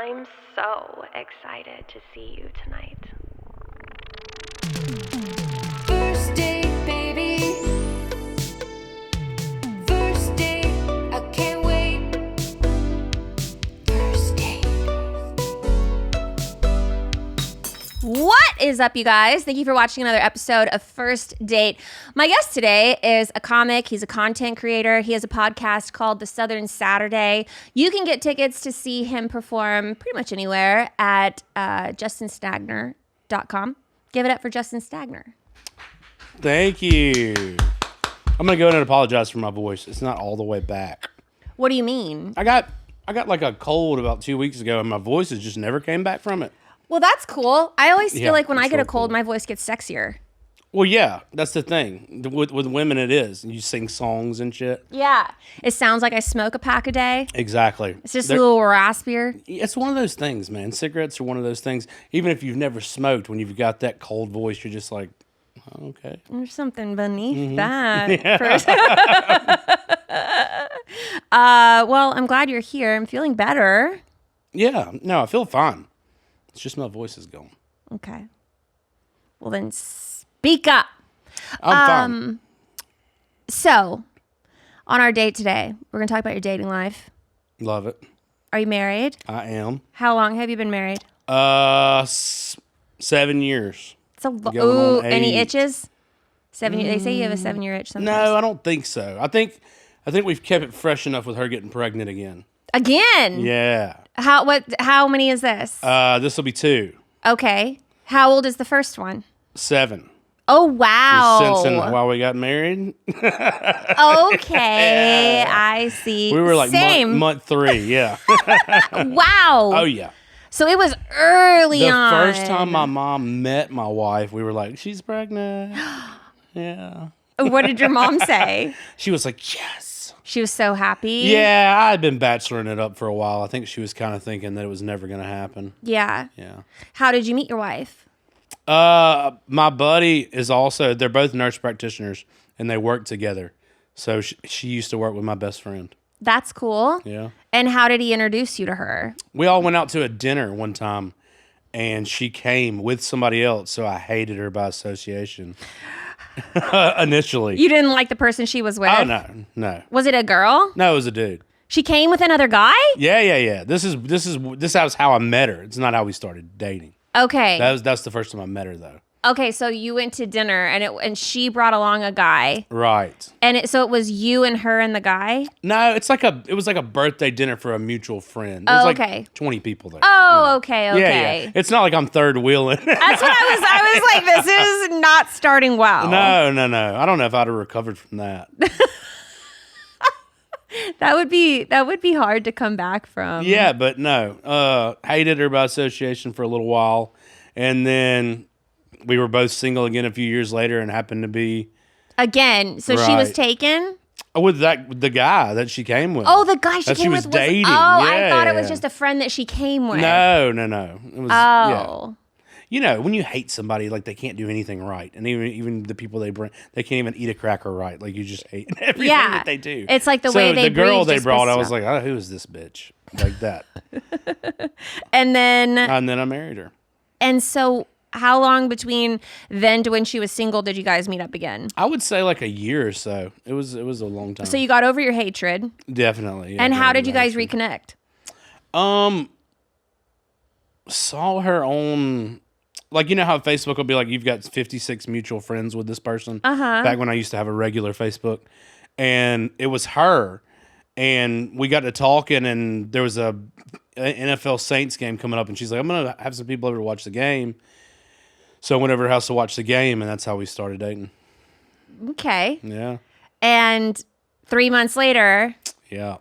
I'm so excited to see you tonight. First date, baby. First date, I can't wait. First date. What is up, you guys? Thank you for watching another episode of First Date. My guest today is a comic. He's a content creator. He has a podcast called The Southern Saturday. You can get tickets to see him perform pretty much anywhere at justinstagner.com. Give it up for Justin Stagner. Thank you. I'm going to go in and apologize for my voice. It's not all the way back. What do you mean? I got like a cold about 2 weeks ago, and my voice has just never came back from it. Well, that's cool. I always feel like when I get a cold, cool. my voice gets sexier. Well, yeah, that's the thing. With women, it is. You sing songs and shit. Yeah. It sounds like I smoke a pack a day. Exactly. It's just a little raspier. It's one of those things, man. Cigarettes are one of those things. Even if you've never smoked, when you've got that cold voice, you're just like, oh, okay. There's something beneath that. Well, I'm glad you're here. I'm feeling better. Yeah. No, I feel fine. It's just my voice is going. Okay. Well, then speak up. I'm fine. So, on our date today, we're going to talk about your dating life. Love it. Are you married? I am. How long have you been married? 7 years. Going on any 8. itches? 7 years. They say you have a 7-year itch sometimes. No, I don't think so. I think we've kept it fresh enough with her getting pregnant again. Again? Yeah. How many is this? This will be 2. Okay. How old is the first one? 7. Oh, wow. Since while we got married. Okay. I see. We were like Same. month 3, yeah. Wow. Oh, yeah. So it was early The on. first time my mom met my wife, we were like, she's pregnant. Yeah. What did your mom say? She was like, yes. She was so happy. Yeah, I had been bacheloring it up for a while. I think she was kind of thinking that it was never going to happen. Yeah. Yeah. How did you meet your wife? My buddy is also, they're both nurse practitioners, and they work together. So she used to work with my best friend. That's cool. Yeah. And how did he introduce you to her? We all went out to a dinner one time, and she came with somebody else, so I hated her by association. Initially. You didn't like the person she was with? Oh, no. Was it a girl? No, it was a dude. She came with another guy? Yeah. This was how I met her. It's not how we started dating. Okay. That's the first time I met her, though. Okay, so you went to dinner and she brought along a guy. Right. And so it was you and her and the guy? No, it was like a birthday dinner for a mutual friend. It was like 20 people there. Oh, okay. Yeah. It's not like I'm third wheeling. That's what I was like, this is not starting well. No. I don't know if I'd have recovered from that. That would be hard to come back from. Yeah, but no. Hated her by association for a little while. And then we were both single again a few years later and happened to be... Again. So she was taken? With the guy that she came with. Oh, the guy she came with was dating. I thought it was just a friend that she came with. No. It was, Oh. Yeah. You know, when you hate somebody, like they can't do anything right. And even the people they bring, they can't even eat a cracker right. Like you just hate everything that they do. It's like the way they the girl breathe they just brought, I pissed was like, oh, who is this bitch? Like that. And then I married her. And so how long between then to when she was single did you guys meet up again? I would say like a year or so. It was a long time. So you got over your hatred. Definitely. Yeah, and how did you guys reconnect? Saw her on, like, you know how Facebook will be like, you've got 56 mutual friends with this person? Uh-huh. Back when I used to have a regular Facebook. And it was her. And we got to talking, and there was a NFL Saints game coming up, and she's like, I'm going to have some people over to watch the game. So I went over to her house to watch the game, and that's how we started dating. Okay. Yeah. And 3 months later. Yeah.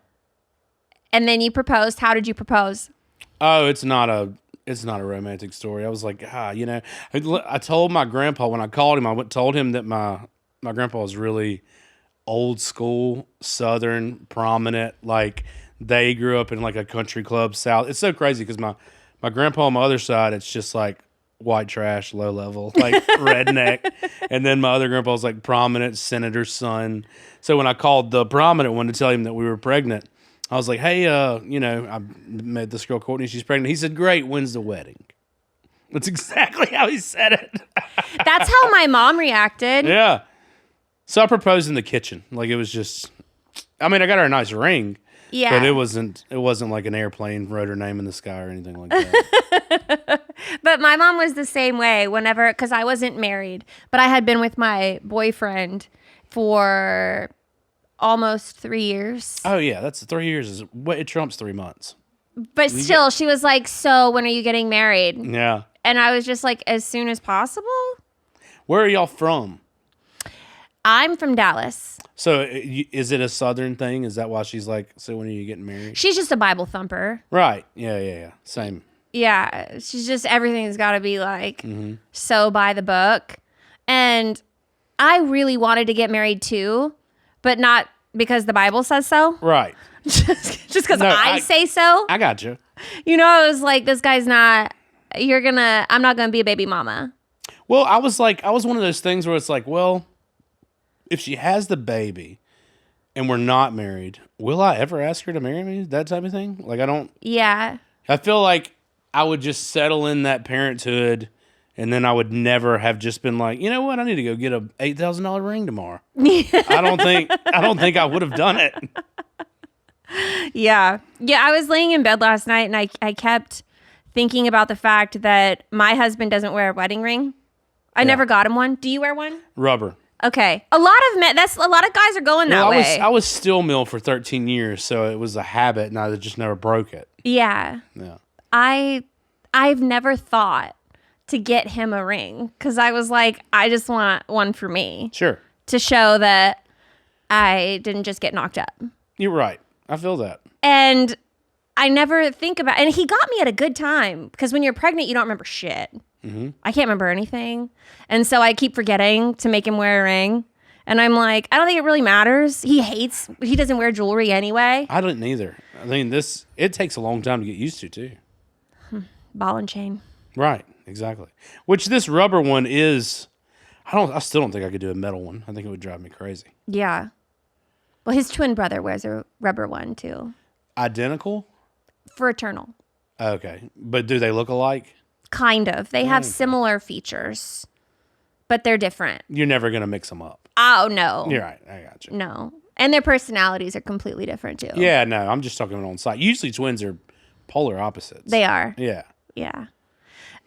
And then you proposed. How did you propose? Oh, it's not a romantic story. I was like, you know, I told my grandpa when I called him, told him that my grandpa was really old school, Southern, prominent. Like they grew up in like a country club South. It's so crazy because my grandpa on my other side, it's just like white trash, low level, like redneck. And then my other grandpa was like prominent senator's son. So when I called the prominent one to tell him that we were pregnant, I was like, hey, I met this girl, Courtney. She's pregnant. He said, great. When's the wedding? That's exactly how he said it. That's how my mom reacted. Yeah. So I proposed in the kitchen. Like, it was just, I mean, I got her a nice ring. Yeah. But it wasn't like an airplane wrote her name in the sky or anything like that. But my mom was the same way whenever, because I wasn't married, but I had been with my boyfriend for almost 3 years. Oh, yeah. That's 3 years. It trumps 3 months. But still, she was like, so when are you getting married? Yeah. And I was just like, as soon as possible. Where are y'all from? I'm from Dallas. So is it a Southern thing? Is that why she's like, so when are you getting married? She's just a Bible thumper. Right. Yeah. Same. Yeah. She's just, everything's got to be like so by the book. And I really wanted to get married too, but not because the Bible says so. Right. just because No, I say so. I got you. You know, I was like, this guy's not, I'm not going to be a baby mama. Well, I was one of those things where it's like, well, if she has the baby and we're not married, will I ever ask her to marry me? That type of thing? Like, Yeah. I feel like I would just settle in that parenthood and then I would never have just been like, you know what? I need to go get a $8,000 ring tomorrow. I don't think I would have done it. Yeah. Yeah. I was laying in bed last night and I kept thinking about the fact that my husband doesn't wear a wedding ring. I never got him one. Do you wear one? Rubber. Okay. A lot of guys are going that way. I was still mill for 13 years, so it was a habit and I just never broke it. Yeah. Yeah. I've never thought to get him a ring because I was like, I just want one for me. Sure. To show that I didn't just get knocked up. You're right. I feel that. And I never think about, and he got me at a good time because when you're pregnant, you don't remember shit. Mm-hmm. I can't remember anything. And so I keep forgetting to make him wear a ring. And I'm like, I don't think it really matters. He doesn't wear jewelry anyway. I didn't either. I mean, it takes a long time to get used to too. Ball and chain. Right. Exactly. Which this rubber one is, I still don't think I could do a metal one. I think it would drive me crazy. Yeah. Well, his twin brother wears a rubber one too. Identical? Fraternal. Okay. But do they look alike? Kind of. They have similar features, but they're different. You're never going to mix them up. Oh, no. You're right. I got you. No. And their personalities are completely different too. Yeah, no. I'm just talking on site. Usually twins are polar opposites. They are. Yeah. Yeah.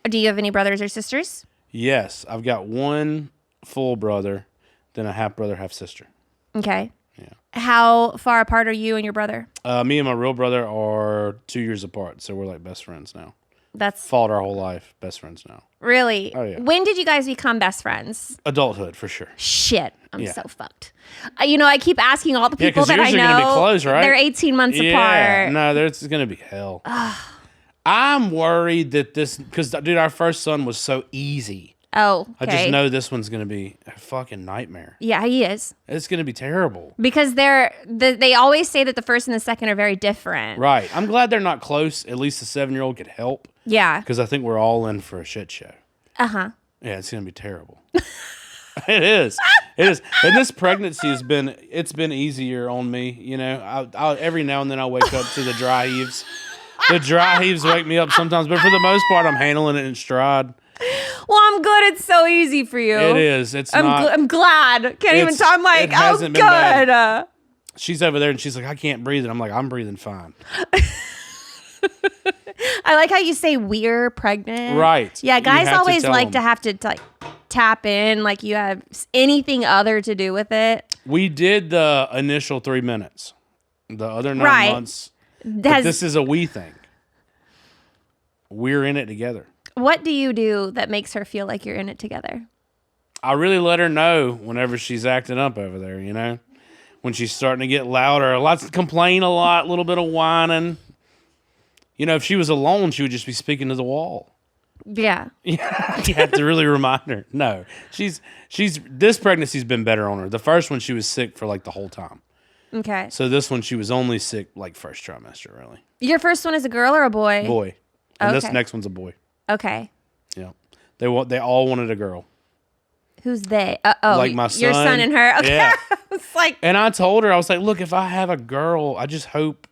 Do you have any brothers or sisters? Yes. I've got one full brother, then a half brother, half sister. Okay. Yeah. How far apart are you and your brother? Me and my real brother are 2 years apart, so we're like best friends now. That's Followed our whole life, best friends now. really. Oh, yeah. When did you guys become best friends? Adulthood, for sure. Shit, I'm Yeah. so fucked. I keep asking all the Yeah, people 'cause that I yours know. are gonna be close, right? They're 18 months Yeah, apart. no, there's going to be hell. I'm worried that because, dude, our first son was so easy. Oh, okay. I just know this one's going to be a fucking nightmare. Yeah, he is. It's going to be terrible. Because they always say that the first and the second are very different. Right. I'm glad they're not close. At least the 7-year-old could help. Yeah. Because I think we're all in for a shit show. Uh-huh. Yeah, it's going to be terrible. It is. It is. And this pregnancy it's been easier on me. You know, I every now and then I wake up to the dry heaves. The dry heaves wake me up sometimes, but for the most part, I'm handling it in stride. Well, I'm good. It's so easy for you. It is. It's not. I'm glad. Can't even talk. I'm like, it oh, hasn't good. been bad. She's over there and she's like, I can't breathe. And I'm like, I'm breathing fine. I like how you say we're pregnant. Right. Yeah, You guys have to always tell like them. to have to like tap in, like you have anything other to do with it. We did the initial 3 minutes. The other 9 Right. months. But this is a we thing. We're in it together. What do you do that makes her feel like you're in it together? I really let her know whenever she's acting up over there, you know? When she's starting to get louder, lots of complain a lot, a little bit of whining. You know, if she was alone, she would just be speaking to the wall. Yeah. You have to really remind her. No, this pregnancy's been better on her. The first one, she was sick for like the whole time. Okay. So this one, she was only sick like first trimester, really. Your first one is a girl or a boy? Boy. And this Okay. next one's a boy. Okay. Yeah. They all wanted a girl. Who's they? Oh, Like my your son son. and her. Okay. Yeah. It's like, And I told her, I was like, look, if I have a girl, I just hope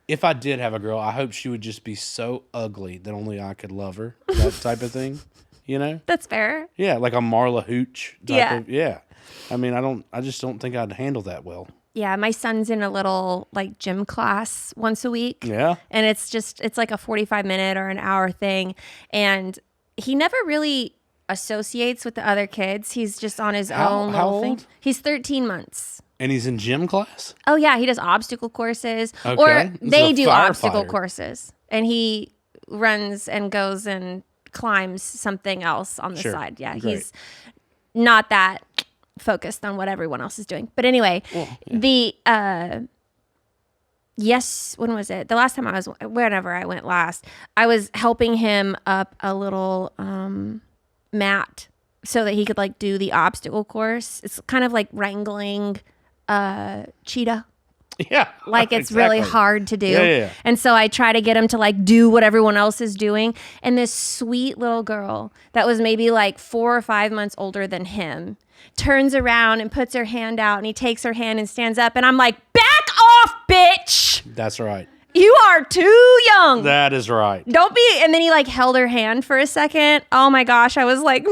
if I did have a girl, I hope she would just be so ugly that only I could love her. That type of thing, you know? That's fair. Yeah, like a Marla Hooch type Yeah. of, yeah. I mean, I just don't think I'd handle that well. Yeah, my son's in a little like gym class once a week. Yeah. And it's like a 45-minute or an hour thing. And he never really associates with the other kids. He's just on his own how little thing. old? He's 13 months. And he's in gym class? Oh yeah, he does obstacle courses. Okay. Or This is they a do obstacle firefighter. courses. And he runs and goes and climbs something else on the Sure. side. Yeah, Great. he's not that focused on what everyone else is doing. But anyway, when was it? The last time whenever I went last, I was helping him up a little mat so that he could like do the obstacle course. It's kind of like wrangling cheetah. Yeah. Like it's really exactly. hard to do. Yeah. And so I try to get him to like do what everyone else is doing. And this sweet little girl that was maybe like 4 or 5 months older than him turns around and puts her hand out, and he takes her hand and stands up, and I'm like, back off, bitch. That's right. You are too young. That is right. Don't be. And then he like held her hand for a second. Oh my gosh. I was like,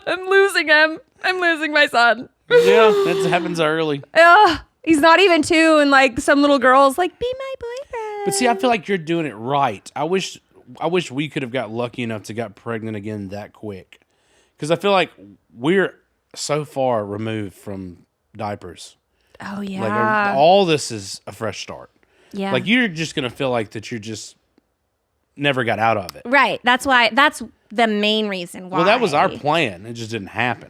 I'm losing him. I'm losing my son. Yeah, that happens early. Ugh, he's not even 2. And like some little girl's like, be my boyfriend. But see, I feel like you're doing it right. I wish we could have got lucky enough to get pregnant again that quick. Because I feel like we're so far removed from diapers. Oh yeah. Like all this is a fresh start. Yeah. Like you're just going to feel like that you just never got out of it. Right. That's the main reason why. Well, that was our plan. It just didn't happen.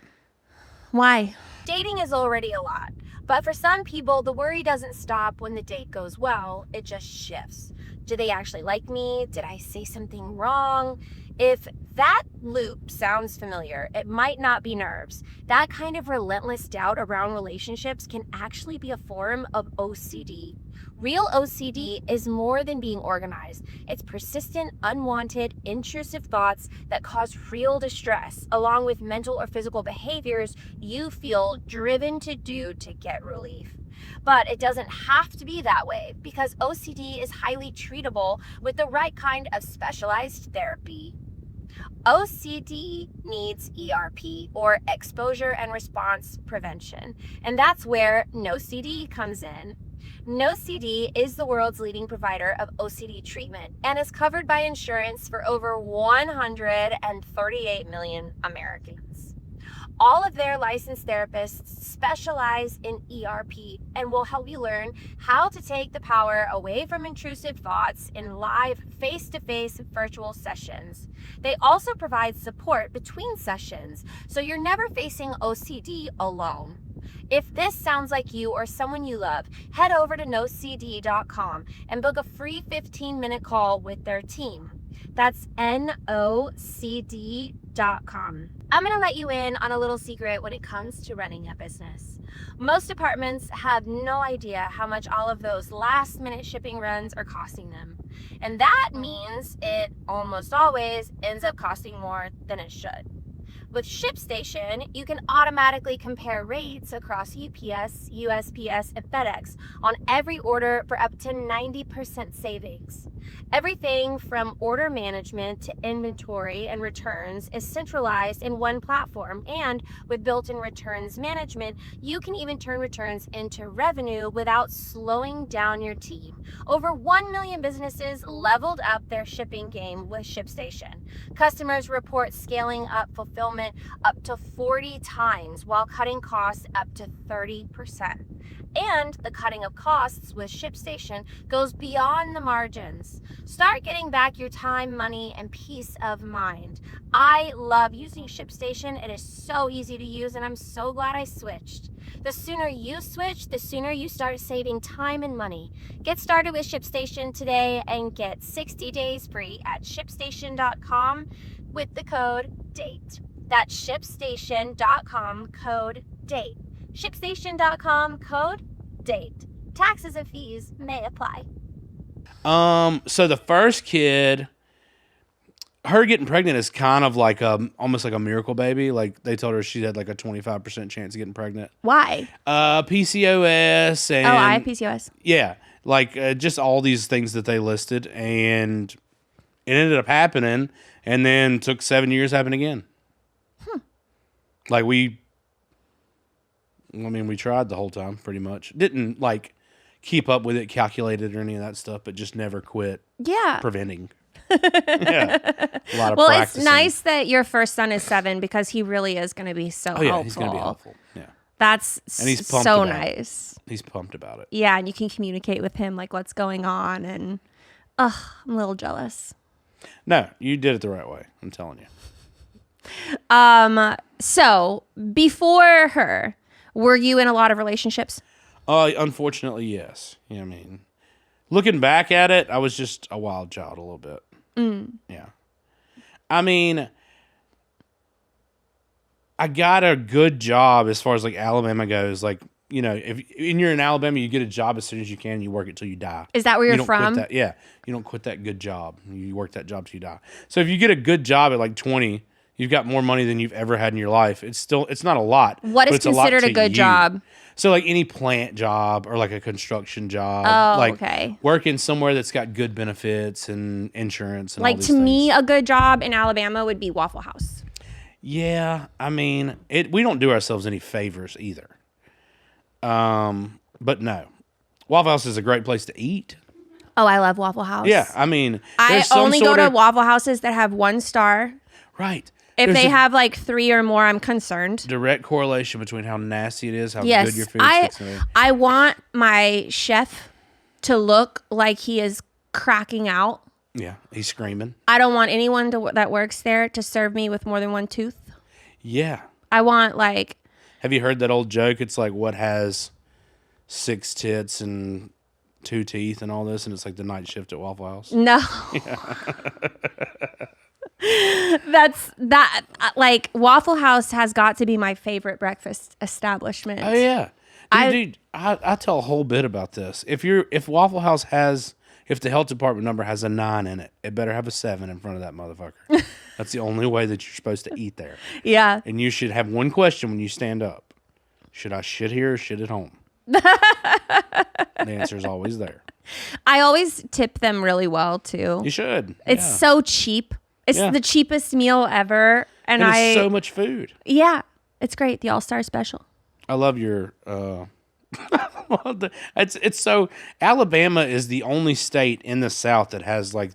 Why? Dating is already a lot, but for some people, the worry doesn't stop when the date goes well, it just shifts. Do they actually like me? Did I say something wrong? If that loop sounds familiar, it might not be nerves. That kind of relentless doubt around relationships can actually be a form of OCD. Real OCD is more than being organized. It's persistent, unwanted, intrusive thoughts that cause real distress, along with mental or physical behaviors you feel driven to do to get relief. But it doesn't have to be that way, because OCD is highly treatable with the right kind of specialized therapy. OCD needs ERP, or exposure and response prevention, and that's where NoCD comes in. NoCD is the world's leading provider of OCD treatment and is covered by insurance for over 138 million Americans. All of their licensed therapists specialize in ERP and will help you learn how to take the power away from intrusive thoughts in live face-to-face virtual sessions. They also provide support between sessions, so you're never facing OCD alone. If this sounds like you or someone you love, head over to nocd.com and book a free 15-minute call with their team. That's nocd.com. I'm going to let you in on a little secret when it comes to running a business. Most departments have no idea how much all of those last-minute shipping runs are costing them. And that means it almost always ends up costing more than it should. With ShipStation, you can automatically compare rates across UPS, USPS, and FedEx on every order for up to 90% savings. Everything from order management to inventory and returns is centralized in one platform, and with built-in returns management, you can even turn returns into revenue without slowing down your team. Over 1 million businesses leveled up their shipping game with ShipStation. Customers report scaling up fulfillment up to 40 times while cutting costs up to 30%. And the cutting of costs with ShipStation goes beyond the margins. Start getting back your time, money, and peace of mind. I love using ShipStation. It is so easy to use, and I'm so glad I switched. The sooner you switch, the sooner you start saving time and money. Get started with ShipStation today and get 60 days free at ShipStation.com with the code DATE. That's ShipStation.com, code DATE. ShipStation.com, code DATE. Taxes and fees may apply. So the first kid, her getting pregnant is kind of like almost like a miracle baby. Like they told her she had like a 25% chance of getting pregnant. Why? PCOS and I have PCOS. yeah, like just all these things that they listed, and it ended up happening, and then took 7 years to happen again. Like we tried the whole time pretty much. Didn't like keep up with it, calculate it, or any of that stuff, but just never quit Yeah. preventing. Yeah. A lot of Well, practicing. it's nice that your first son is 7 because he really is going to be so Oh, yeah, helpful. he's going to be helpful. Yeah. That's And he's pumped so about it. nice. He's pumped about it. Yeah, and you can communicate with him like what's going on, and I'm a little jealous. No, you did it the right way. I'm telling you. So before her, were you in a lot of relationships? Unfortunately, yes. Yeah, I mean, looking back at it, I was just a wild child a little bit. Yeah. I mean, I got a good job as far as like Alabama goes. Like, you know, if you're in Alabama, you get a job as soon as you can. You work it till you die. Is that where you're You don't quit from? that- yeah. You don't quit that good job. You work that job till you die. So if you get a good job at like 20, you've got more money than you've ever had in your life. It's not a lot. What but is it's a lot considered a to good you. job? So like any plant job or like a construction job. Oh, like okay. working somewhere that's got good benefits and insurance and all Like these to me, things. a good job in Alabama would be Waffle House. Yeah, I mean, we don't do ourselves any favors either. But no. Waffle House is a great place to eat. Oh, I love Waffle House. Yeah, I mean, I there's some only go sort to of- Waffle Houses that have 1 star. Right. If There's they a have like 3 or more, I'm concerned. direct correlation between how nasty it is, how Yes, good your food is. I want my chef to look like he is cracking out. Yeah, he's screaming. I don't want anyone that works there to serve me with more than 1 tooth. Yeah. I want like, Have you heard that old joke? It's like what has 6 tits and 2 teeth and all this, and it's like the night shift at Waffle House. no. Like Waffle House has got to be my favorite breakfast establishment. Oh yeah, dude. I tell a whole bit about this. If Waffle House if the health department number has a 9 in it, it better have a 7 in front of that motherfucker. That's the only way that you're supposed to eat there. Yeah. And you should have one question when you stand up: should I shit here or shit at home? The answer is always there. I always tip them really well too. You should. It's yeah. so cheap. It's Yeah. the cheapest meal ever. And it's so much food. yeah, it's great. The All-Star Special. I love your it's so Alabama is the only state in the South that has like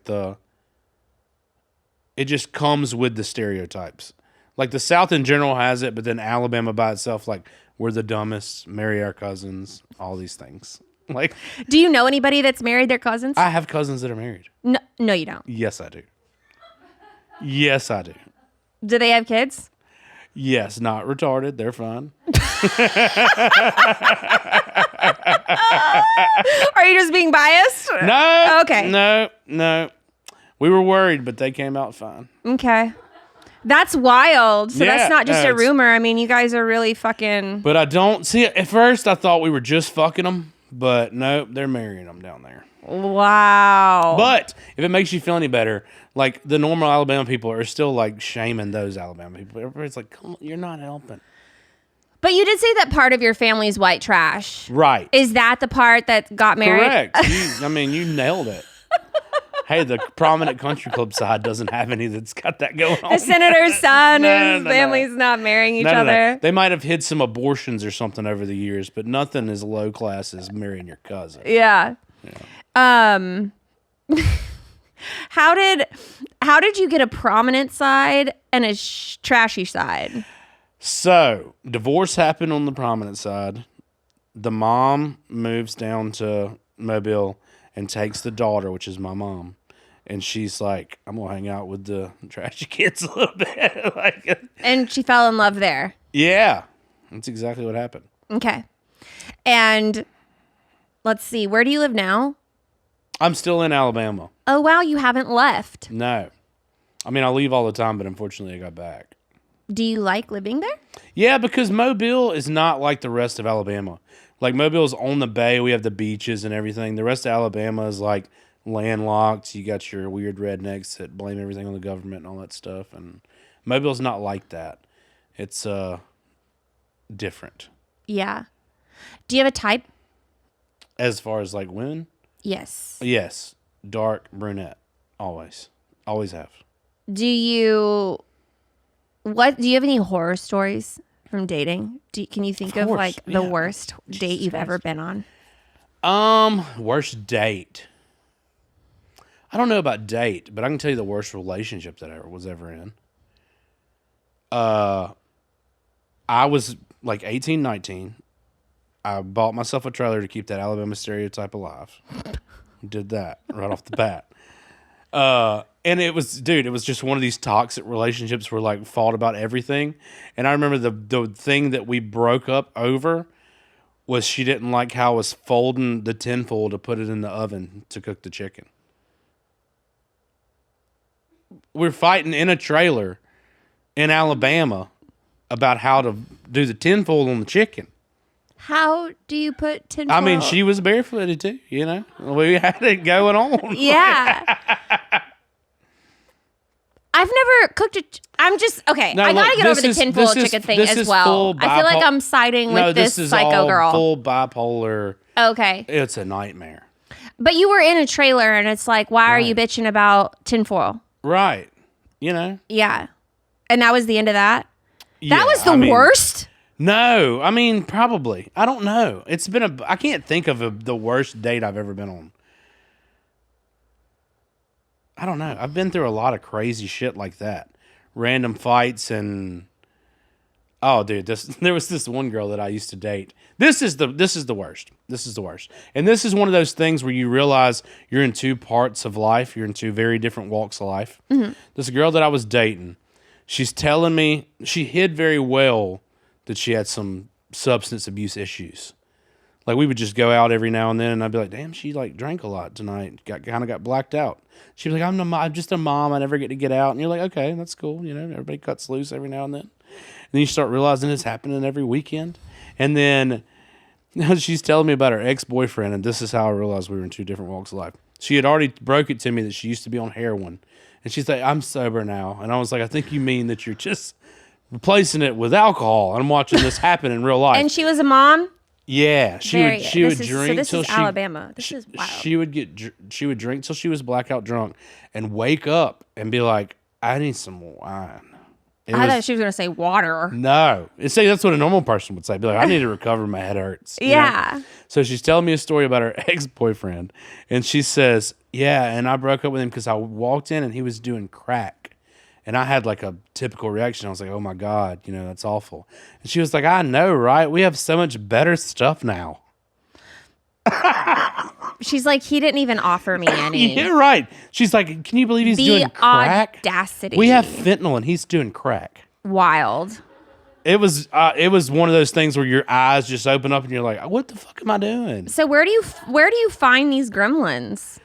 it just comes with the stereotypes. Like the South in general has it, but then Alabama by itself, like we're the dumbest, marry our cousins, all these things. Like Do you know anybody that's married their cousins? I have cousins that are married. No, you don't. Yes, I do. Yes, I do. Do they have kids? Yes, not retarded. They're fine. Are you just being biased? No. Okay. No. We were worried, but they came out fine. Okay. That's wild. So Yeah, that's not just no, a it's- rumor. I mean, you guys are really fucking. But I don't see it. At first, I thought we were just fucking them, but nope, they're marrying them down there. Wow. But if it makes you feel any better, like the normal Alabama people are still like shaming those Alabama people. Everybody's like, "Come on, you're not helping." But you did say that part of your family's white trash. Right. Is that the part that got married? Correct. You nailed it. Hey, the prominent country club side doesn't have any that's got that going on. The senator's son, No, his no. family's not marrying each No. other. They might have hid some abortions or something over the years, but nothing as low class as marrying your cousin. Yeah. How did you get a prominent side and a trashy side? So, divorce happened on the prominent side. The mom moves down to Mobile and takes the daughter, which is my mom. And she's like, I'm going to hang out with the trashy kids a little bit. Like, And she fell in love there. yeah, that's exactly what happened. Okay. And let's see, where do you live now? I'm still in Alabama. Oh, wow, you haven't left. No. I mean, I leave all the time, but unfortunately I got back. Do you like living there? Yeah, because Mobile is not like the rest of Alabama. Like, Mobile's on the bay. We have the beaches and everything. The rest of Alabama is, like, landlocked. You got your weird rednecks that blame everything on the government and all that stuff. And Mobile's not like that. It's Yeah. Do you have a type? as far as, like, women. Yes. Yes, dark brunette. Always have. Do you have any horror stories from dating? Can you think of course, like the yeah. worst date Jesus you've ever Christ. been on? Worst date. I don't know about date, but I can tell you the worst relationship that I was ever in. I was like 18, 19. I bought myself a trailer to keep that Alabama stereotype alive. Did that right off the bat. And it was just one of these toxic relationships where like fought about everything. And I remember the thing that we broke up over was she didn't like how I was folding the tinfoil to put it in the oven to cook the chicken. We're fighting in a trailer in Alabama about how to do the tinfoil on the chicken. How do you put tinfoil? I mean, she was barefooted too, you know? We had it going on. Yeah. I've never cooked I'm just, okay. No, I gotta look, get over this the is- tinfoil this is- chicken thing this as is well. full I feel like bipo- I'm siding No, with this is psycho all girl. full bipolar. Okay. It's a nightmare. But you were in a trailer and it's like, why are you Right. bitching about tinfoil? Right. You know? Yeah. And that was the end of that? Yeah, That was the I mean, worst? No, I mean, probably. I don't know. I can't think of the worst date I've ever been on. I don't know. I've been through a lot of crazy shit like that. Random fights and oh, dude, there was this one girl that I used to date. This is the worst. This is the worst. And this is one of those things where you realize you're in two parts of life. You're in two very different walks of life. Mm-hmm. This girl that I was dating, she's telling me she hid very well that she had some substance abuse issues. Like we would just go out every now and then, and I'd be like, "Damn, she like drank a lot tonight. Got blacked out." She'd be like, I'm just a mom. I never get out." And you're like, "Okay, that's cool. You know, everybody cuts loose every now and then." And then you start realizing it's happening every weekend. And then she's telling me about her ex-boyfriend, and this is how I realized we were in two different walks of life. She had already broke it to me that she used to be on heroin, and she's like, "I'm sober now." And I was like, "I think you mean that you're just replacing it with alcohol." And I'm watching this happen in real life. And she was a mom? Yeah, she would drink this till is she Alabama. This is wild. She would drink till she was blackout drunk and wake up and be like, "I need some wine." I thought she was going to say water. No. See, that's what a normal person would say. Be like, "I need to recover. My head hurts." You know? Yeah. So she's telling me a story about her ex-boyfriend, and she says, "Yeah, and I broke up with him because I walked in and he was doing crack." And I had like a typical reaction. I was like, "Oh my God, you know, that's awful." And she was like, "I know, right? We have so much better stuff now." She's like, he didn't even offer me any. Yeah, right. She's like, "Can you believe he's doing crack? Audacity. We have fentanyl and he's doing crack." Wild. It was one of those things where your eyes just open up and you're like, "What the fuck am I doing?" So where do you find these gremlins?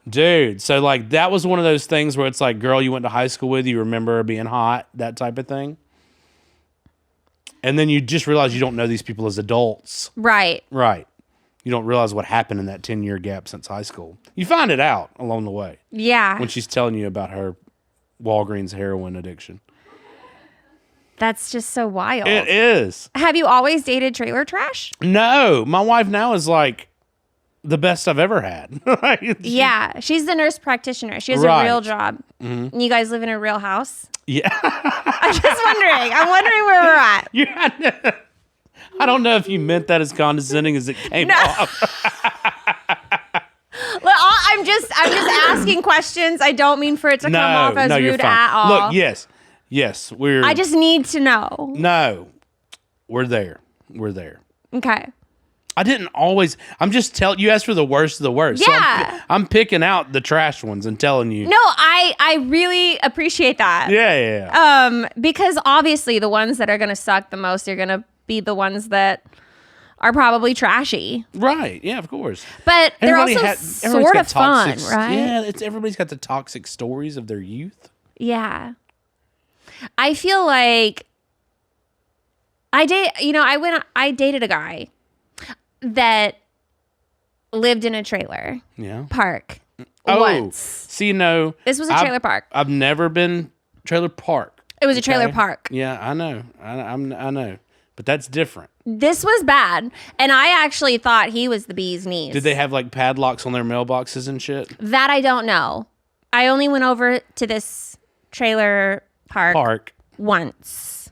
Dude, so like that was one of those things where it's like, girl you went to high school with, you remember her being hot, that type of thing. And then you just realize you don't know these people as adults. Right. Right. You don't realize what happened in that 10-year gap since high school. You find it out along the way. Yeah. When she's telling you about her Walgreens heroin addiction. That's just so wild. It is. Have you always dated trailer trash? No. My wife now is like the best I've ever had. Yeah. She's the nurse practitioner. She has Right. a real job. Mm-hmm. And you guys live in a real house? Yeah. I'm just wondering. I'm wondering where we're at. I don't know if you meant that as condescending as it came off. Well, I'm just asking questions. I don't mean for it to come off as you're rude fine. at all. Look, yes, I just need to know. No, we're there. Okay. I didn't always. I'm just telling you. Asked for the worst of the worst. Yeah. So I'm picking out the trash ones and telling you. No, I really appreciate that. Yeah. Because obviously the ones that are going to suck the most are going to be the ones that are probably trashy. Right. Yeah. Of course. But they're Everybody also everybody's sort got of fun, toxic, right? Yeah. Everybody's got the toxic stories of their youth. Yeah. I feel like I dated a guy that lived in a trailer park once. See, no. This was a trailer park. I've never been trailer park. It was a trailer park. Yeah, I know. I know. but that's different. This was bad. And I actually thought he was the bee's knees. Did they have like padlocks on their mailboxes and shit? That I don't know. I only went over to this trailer park. Once.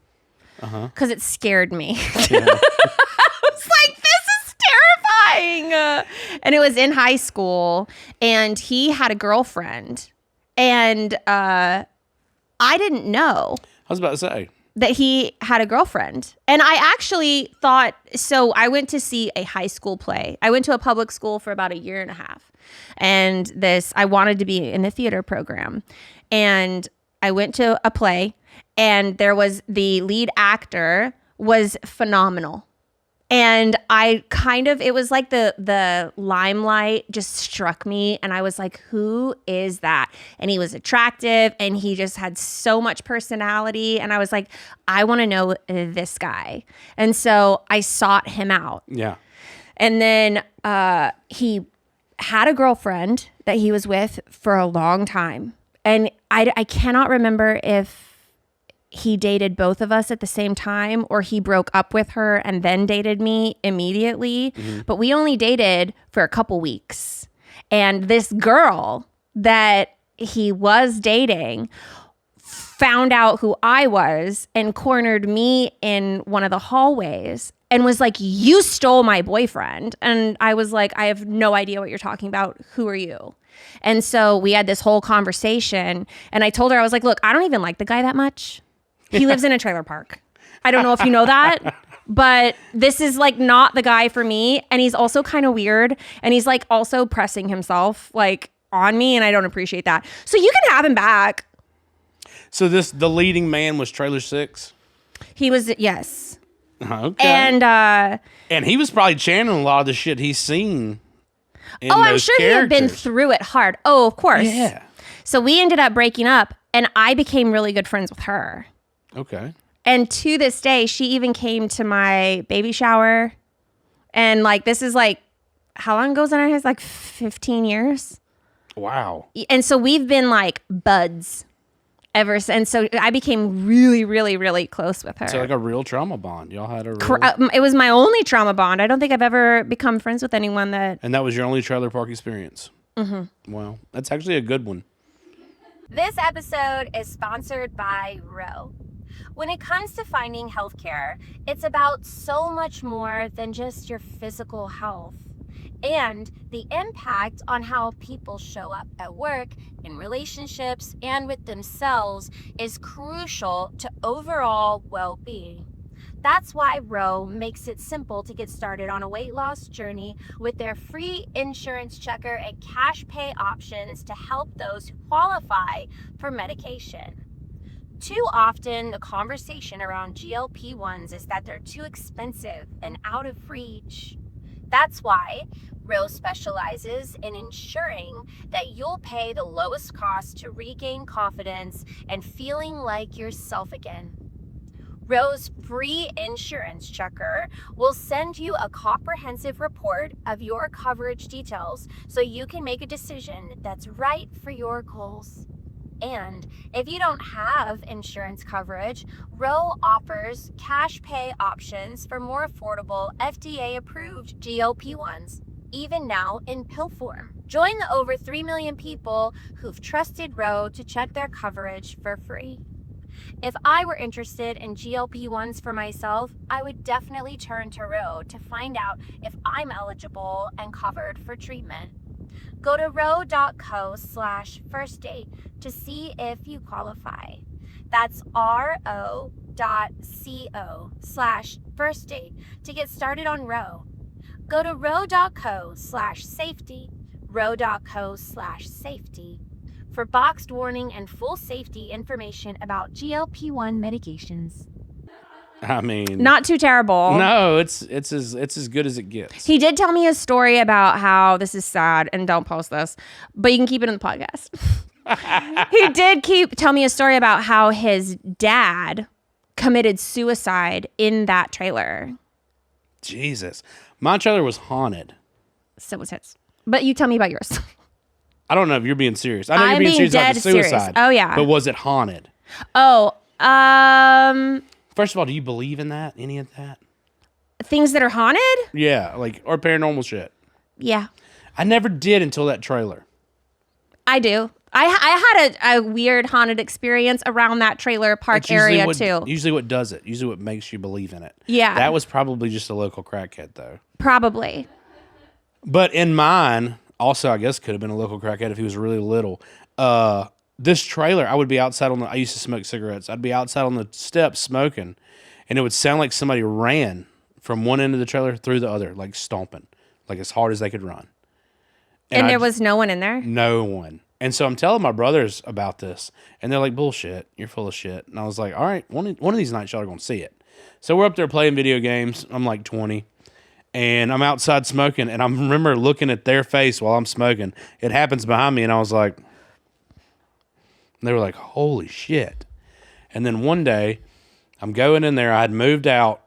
Because it scared me. Yeah. I was like, this is terrifying. And it was in high school. And he had a girlfriend. And I didn't know I was about to say. that he had a girlfriend. And I actually thought, so I went to see a high school play. I went to a public school for about a year and a half. And I wanted to be in the theater program. And I went to a play, and there was the lead actor was phenomenal. And it was like the limelight just struck me, and I was like, who is that? And he was attractive, and he just had so much personality, and I was like, I want to know this guy. And so I sought him out. Yeah. And then he had a girlfriend that he was with for a long time. And I cannot remember if he dated both of us at the same time or he broke up with her and then dated me immediately. Mm-hmm. But we only dated for a couple weeks. And this girl that he was dating found out who I was and cornered me in one of the hallways and was like, you stole my boyfriend. And I was like, I have no idea what you're talking about. Who are you? And so we had this whole conversation, and I told her, I was like, look, I don't even like the guy that much. He lives in a trailer park. I don't know if you know that, but this is like not the guy for me. And he's also kind of weird. And he's like also pressing himself like on me, and I don't appreciate that. So you can have him back. So the leading man was Trailer 6? He was, yes. Okay. And he was probably channeling a lot of the shit he's seen. I'm sure he had been through it hard. Oh, of course. Yeah. So we ended up breaking up, and I became really good friends with her. Okay. And to this day, she even came to my baby shower. And like, this is like, how long ago was that? It's like 15 years. Wow. And so we've been like buds ever since. So I became really, really, really close with her. So like a real trauma bond. Y'all had a real... It was my only trauma bond. I don't think I've ever become friends with anyone that... And that was your only trailer park experience? Mm-hmm. Well, that's actually a good one. This episode is sponsored by Roe. When it comes to finding healthcare, it's about so much more than just your physical health. And the impact on how people show up at work, in relationships, and with themselves is crucial to overall well-being. That's why Roe makes it simple to get started on a weight loss journey with their free insurance checker and cash pay options to help those who qualify for medication. Too often, the conversation around GLP-1s is that they're too expensive and out of reach. That's why Roe specializes in ensuring that you'll pay the lowest cost to regain confidence and feeling like yourself again. Roe's free insurance checker will send you a comprehensive report of your coverage details so you can make a decision that's right for your goals. And if you don't have insurance coverage, Roe offers cash pay options for more affordable FDA-approved GLP-1s, even now in pill form. Join the over 3 million people who've trusted Roe to check their coverage for free. If I were interested in GLP-1s for myself, I would definitely turn to Roe to find out if I'm eligible and covered for treatment. Go to roe.co/firstdate to see if you qualify. That's ro.co/firstdate to get started on Roe. Go to roe.co/safety, roe.co/safety for boxed warning and full safety information about GLP-1 medications. I mean, not too terrible. No, it's as good as it gets. He did tell me a story about how, this is sad and don't post this, but you can keep it in the podcast. He did tell me a story about how his dad committed suicide in that trailer. Jesus. My trailer was haunted. So was his. But you tell me about yours. I don't know if you're being serious. I know you're being serious about the suicide. Oh, yeah. But was it haunted? Oh, First of all, do you believe in that? Any of that? Things that are haunted? Yeah, like, or paranormal shit. Yeah, I never did until that trailer. I do. I had a weird haunted experience around that trailer park That's usually area what, too. Usually what does it. Usually what makes you believe in it. Yeah. That was probably just a local crackhead, though. Probably. But in mine, also, I guess could have been a local crackhead if he was really little. This trailer, I would be outside I used to smoke cigarettes. I'd be outside on the steps smoking, and it would sound like somebody ran from one end of the trailer through the other, like stomping, like as hard as they could run. And there was no one in there? No one. And so I'm telling my brothers about this, and they're like, bullshit, you're full of shit. And I was like, all right, one of these nights y'all are going to see it. So we're up there playing video games. I'm like 20, and I'm outside smoking, and I remember looking at their face while I'm smoking. It happens behind me, and I was like, they were like, holy shit. And then one day, I'm going in there. I had moved out.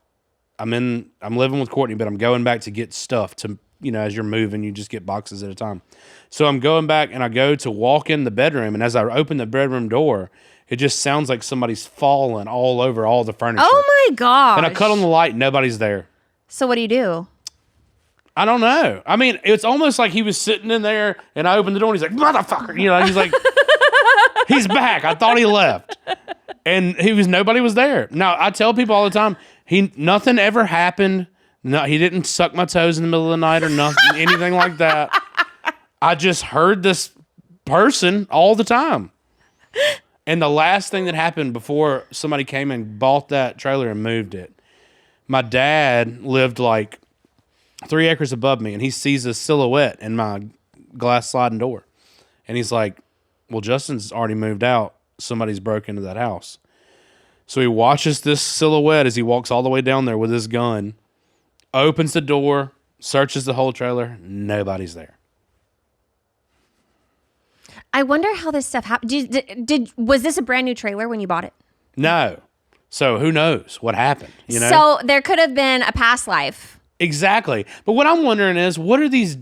I'm living with Courtney, but I'm going back to get stuff to, as you're moving, you just get boxes at a time. So I'm going back, and I go to walk in the bedroom, and as I open the bedroom door, it just sounds like somebody's falling all over all the furniture. Oh my gosh. And I cut on the light, nobody's there. So what do you do? I don't know. I mean, it's almost like he was sitting in there, and I opened the door, and he's like, motherfucker. He's like, he's back. I thought he left. And nobody was there. Now, I tell people all the time, nothing ever happened. No, he didn't suck my toes in the middle of the night or nothing, anything like that. I just heard this person all the time. And the last thing that happened before somebody came and bought that trailer and moved it, my dad lived like 3 acres above me, and he sees a silhouette in my glass sliding door. And he's like, well, Justin's already moved out. Somebody's broke into that house. So he watches this silhouette as he walks all the way down there with his gun, opens the door, searches the whole trailer. Nobody's there. I wonder how this stuff happened. Was this a brand new trailer when you bought it? No. So who knows what happened? So there could have been a past life. Exactly. But what I'm wondering is, what are these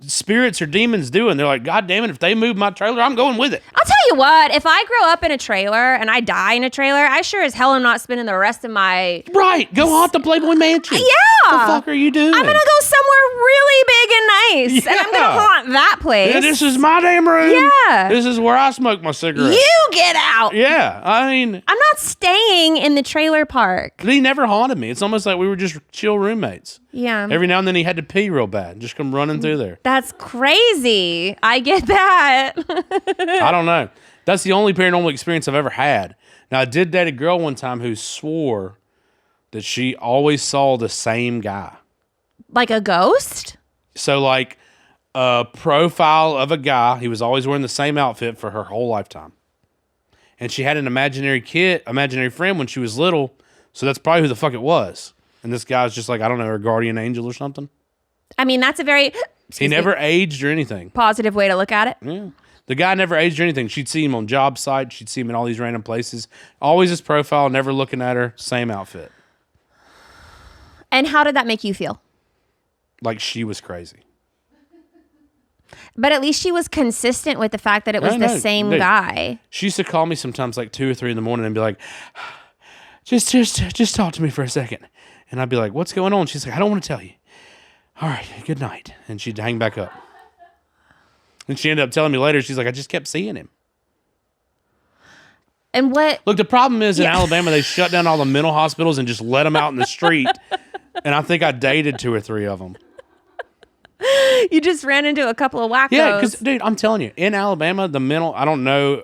spirits or demons doing? They're like, God damn it, if they move my trailer, I'm going with it. I'll tell you what, if I grow up in a trailer and I die in a trailer, I sure as hell am not spending the rest of my... Right. Go haunt the Playboy Mansion. Yeah. What the fuck are you doing? I'm going to go somewhere really big and nice. And I'm going to haunt that place. Yeah, this is my damn room. Yeah. This is where I smoke my cigarette. You get out. Yeah. I mean... I'm not staying in the trailer park. He never haunted me. It's almost like we were just chill roommates. Yeah. Every now and then he had to pee real bad. Just come running through there. That's crazy. I get that. I don't know. That's the only paranormal experience I've ever had. Now, I did date a girl one time who swore that she always saw the same guy. Like a ghost? So, like, a profile of a guy. He was always wearing the same outfit for her whole lifetime. And she had an imaginary friend when she was little. So that's probably who the fuck it was. And this guy's just like, I don't know, her guardian angel or something. I mean, that's a very... He never aged or anything. Positive way to look at it. Yeah. The guy never aged or anything. She'd see him on job sites. She'd see him in all these random places. Always his profile, never looking at her. Same outfit. And how did that make you feel? Like she was crazy. But at least she was consistent with the fact that it was the same guy. She used to call me sometimes like 2 or 3 in the morning and be like, just talk to me for a second. And I'd be like, what's going on? She's like, I don't want to tell you. All right, good night. And she'd hang back up. And she ended up telling me later, she's like, I just kept seeing him. And what? Look, the problem is in Alabama, they shut down all the mental hospitals and just let them out in the street. And I think I dated 2 or 3 of them. You just ran into a couple of wackos. Yeah, because, dude, I'm telling you, in Alabama, I don't know,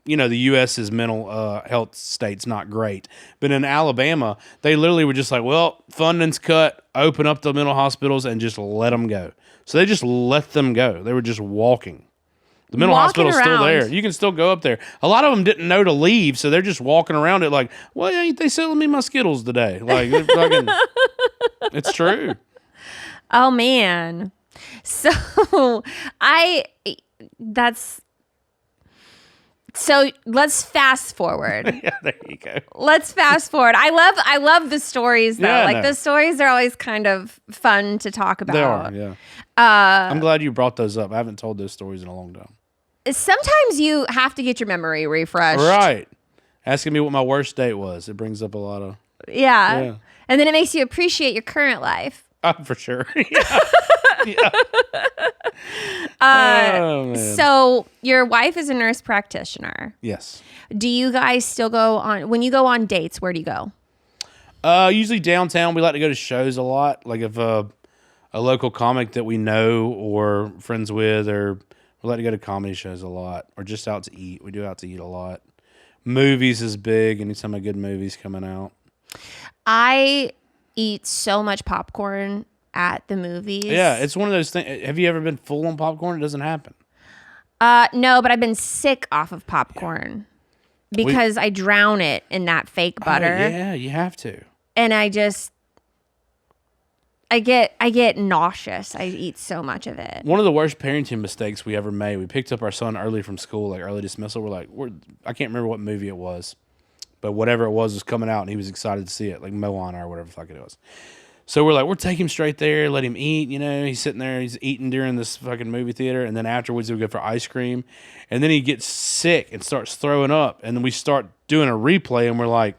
the U.S.'s mental health state's not great. But in Alabama, they literally were just like, well, funding's cut, open up the mental hospitals and just let them go. So they just let them go. They were just walking. The mental hospital's still there. You can still go up there. A lot of them didn't know to leave, so they're just walking around it like, well, ain't they selling me my Skittles today? Like, fucking, it's true. Oh, man. So So let's fast forward. Yeah, there you go. Let's fast forward. I love the stories though. Yeah, the stories are always kind of fun to talk about. They are, yeah. I'm glad you brought those up. I haven't told those stories in a long time. Sometimes you have to get your memory refreshed. Right. Asking me what my worst date was. It brings up a lot of Yeah. And then it makes you appreciate your current life. for sure. Yeah. Oh, man. So your wife is a nurse practitioner. Yes. Do you guys still go on, when you go on dates, where do you go? Usually downtown. We like to go to shows a lot. Like if a local comic that we know or friends with, or we like to go to comedy shows a lot, or just out to eat. We do out to eat a lot. Movies is big. Anytime a good movie's coming out. I eat so much popcorn at the movies. Yeah, it's one of those things. Have you ever been full on popcorn? It doesn't happen. No, but I've been sick off of popcorn because I drown it in that fake butter. Yeah, you have to. And I get nauseous. I eat so much of it. One of the worst parenting mistakes we ever made. We picked up our son early from school, like early dismissal. I can't remember what movie it was, but whatever it was coming out, and he was excited to see it, like Moana or whatever the fuck it was. So we're like, we'll take him straight there, let him eat. You know, he's sitting there, he's eating during this fucking movie theater, and then afterwards we go for ice cream, and then he gets sick and starts throwing up, and then we start doing a replay, and we're like,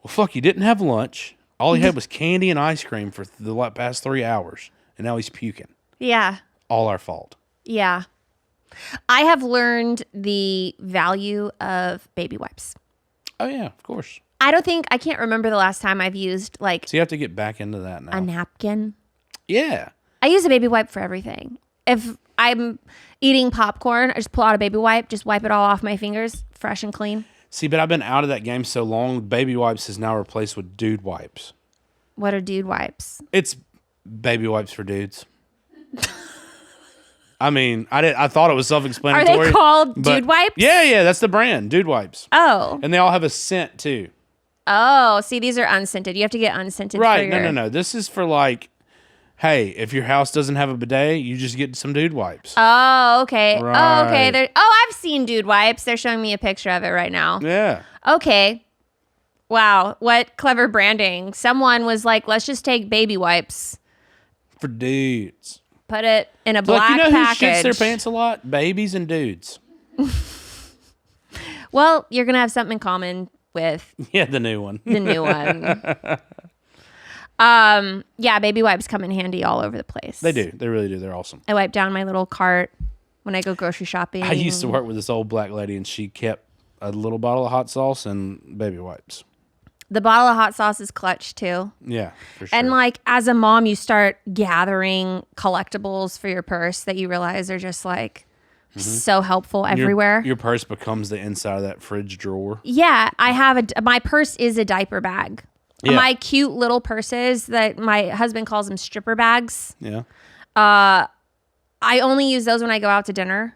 well, fuck, he didn't have lunch. All he had was candy and ice cream for the past 3 hours, and now he's puking. Yeah. All our fault. Yeah. I have learned the value of baby wipes. Oh, yeah, of course. I can't remember the last time I've used like So you have to get back into that now. a napkin. Yeah. I use a baby wipe for everything. If I'm eating popcorn, I just pull out a baby wipe, just wipe it all off my fingers, fresh and clean. See, but I've been out of that game so long, baby wipes is now replaced with dude wipes. What are dude wipes? It's baby wipes for dudes. I mean, I thought it was Are self-explanatory. they called but- dude wipes? Yeah, that's the brand, dude wipes. Oh. And they all have a scent too. Oh, see, these are unscented. You have to get unscented. Right? For your... No. This is for like, hey, if your house doesn't have a bidet, you just get some dude wipes. Oh, okay. Right. Oh, okay. I've seen dude wipes. They're showing me a picture of it right now. Yeah. Okay. Wow, what clever branding. Someone was like, let's just take baby wipes, For dudes. put it in a Like, black you know package. who shits their pants a lot? Babies and dudes. Well, you're going to have something in common with Yeah, the new one. the new one. Yeah, baby wipes come in handy all over the place. They do. They really do. They're awesome. I wipe down my little cart when I go grocery shopping. I used to work with this old black lady, and she kept a little bottle of hot sauce and baby wipes. The bottle of hot sauce is clutch too. Yeah, for sure. And like as a mom, you start gathering collectibles for your purse that you realize are just like so helpful everywhere. Your purse becomes the inside of that fridge drawer. Yeah, I have my purse is a diaper bag. Yeah. My cute little purses that my husband calls them stripper bags. Yeah. I only use those when I go out to dinner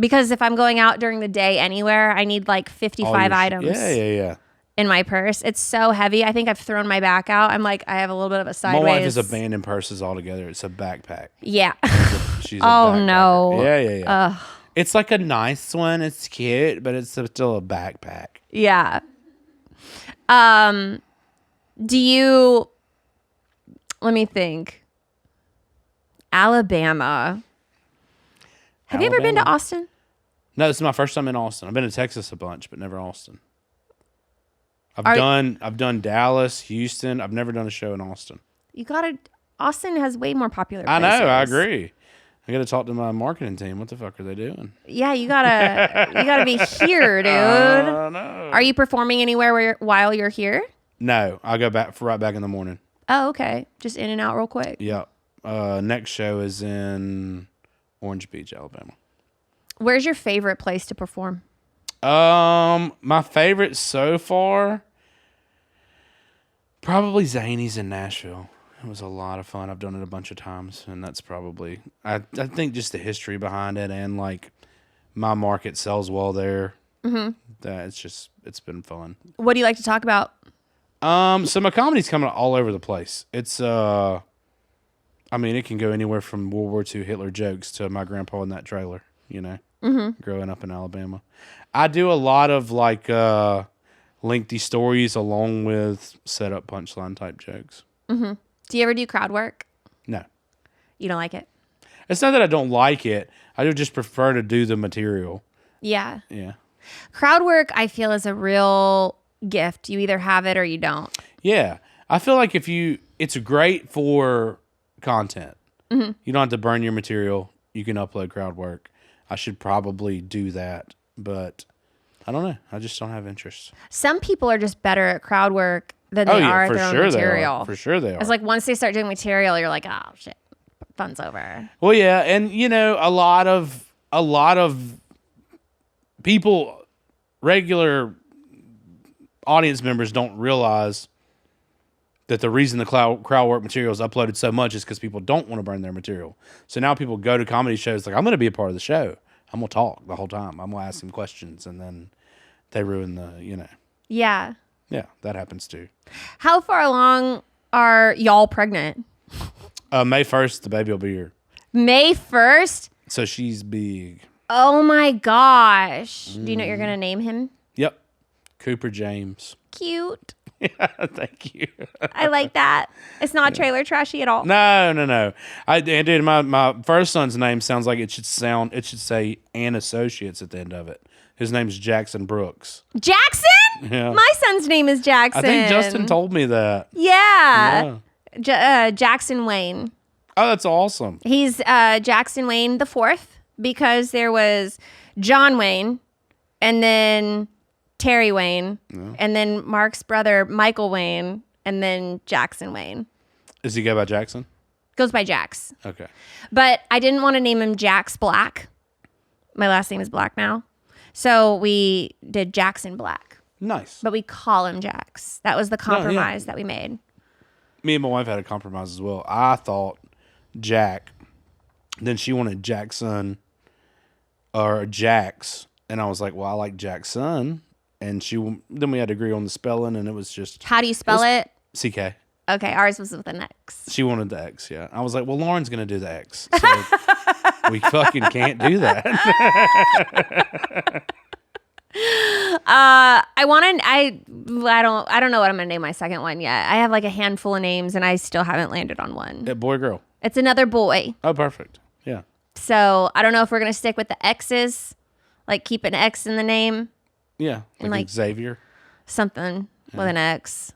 because if I'm going out during the day anywhere, I need like 55 items Yeah. in my purse. It's so heavy. I think I've thrown my back out. I'm like, I have a little bit of a sideways. My wife is abandoned purses altogether. It's a backpack. Yeah. She's Oh, backpacker. no. Yeah. It's like a nice one. It's cute, but it's still a backpack. Yeah. Let me think. Alabama. Have you ever been to Alabama? Austin? No, this is my first time in Austin. I've been to Texas a bunch, but never Austin. I've done Dallas, Houston. I've never done a show in Austin. Austin has way more popular I places. know, I agree. I got to talk to my marketing team. What the fuck are they doing? Yeah, you gotta be here, dude. No. Are you performing anywhere while you're here? No, I'll go right back in the morning. Oh, okay. Just in and out real quick. Yep. Next show is in Orange Beach, Alabama. Where's your favorite place to perform? My favorite so far, probably Zany's in Nashville. It was a lot of fun. I've done it a bunch of times, and that's probably I think just the history behind it and like my market sells well there. Mm-hmm. That it's been fun. What do you like to talk about? So my comedy's coming all over the place. It's I mean, it can go anywhere from World War II Hitler jokes to my grandpa in that trailer, you know, growing up in Alabama. I do a lot of like lengthy stories along with setup punchline type jokes. Mm-hmm. Do you ever do crowd work? No. You don't like it? It's not that I don't like it. I would just prefer to do the material. Yeah. Yeah. Crowd work, I feel, is a real gift. You either have it or you don't. Yeah. I feel like it's great for content. You don't have to burn your material. You can upload crowd work. I should probably do that, but I don't know. I just don't have interest. Some people are just better at crowd work than they are at for their own sure material. For sure they are. It's like once they start doing material, you're like, oh shit, fun's over. Well, yeah, and a lot of people, regular audience members, don't realize that the reason the crowd work material is uploaded so much is because people don't want to burn their material. So now people go to comedy shows like, I'm going to be a part of the show. I'm going to talk the whole time. I'm going to ask them questions, and then they ruin the, Yeah. Yeah, that happens too. How far along are y'all pregnant? May 1st, the baby will be here. May 1st? So she's big. Oh my gosh. Do you know what you're going to name him? Yep. Cooper James. Cute. Thank you. I like that. It's not trailer trashy at all. No. Dude, my first son's name sounds like it should say and Associates at the end of it. His name's Jackson Brooks. Jackson? Yeah. My son's name is Jackson. I think Justin told me that. Yeah. Jackson Wayne. Oh, that's awesome. He's Jackson Wayne the fourth because there was John Wayne and then Terry Wayne and then Mark's brother Michael Wayne and then Jackson Wayne. Does he go by Jackson? Goes by Jax. Okay. But I didn't want to name him Jax Black. My last name is Black now. So we did Jackson Black. Nice. But we call him Jax. That was the compromise that we made. Me and my wife had a compromise as well. I thought Jack. Then she wanted Jackson or Jax. And I was like, well, I like Jackson. And then we had to agree on the spelling, and it was just... How do you spell it? CK. Okay, ours was with an X. She wanted the X, yeah. I was like, well, Lauren's going to do the X. So we fucking can't do that. I don't know what I'm gonna name my second one yet. I have like a handful of names and I still haven't landed on one. Boy or girl? It's another boy. Oh, perfect. Yeah. So I don't know if we're gonna stick with the X's, like keep an X in the name. Yeah. Like Xavier. Something with an X.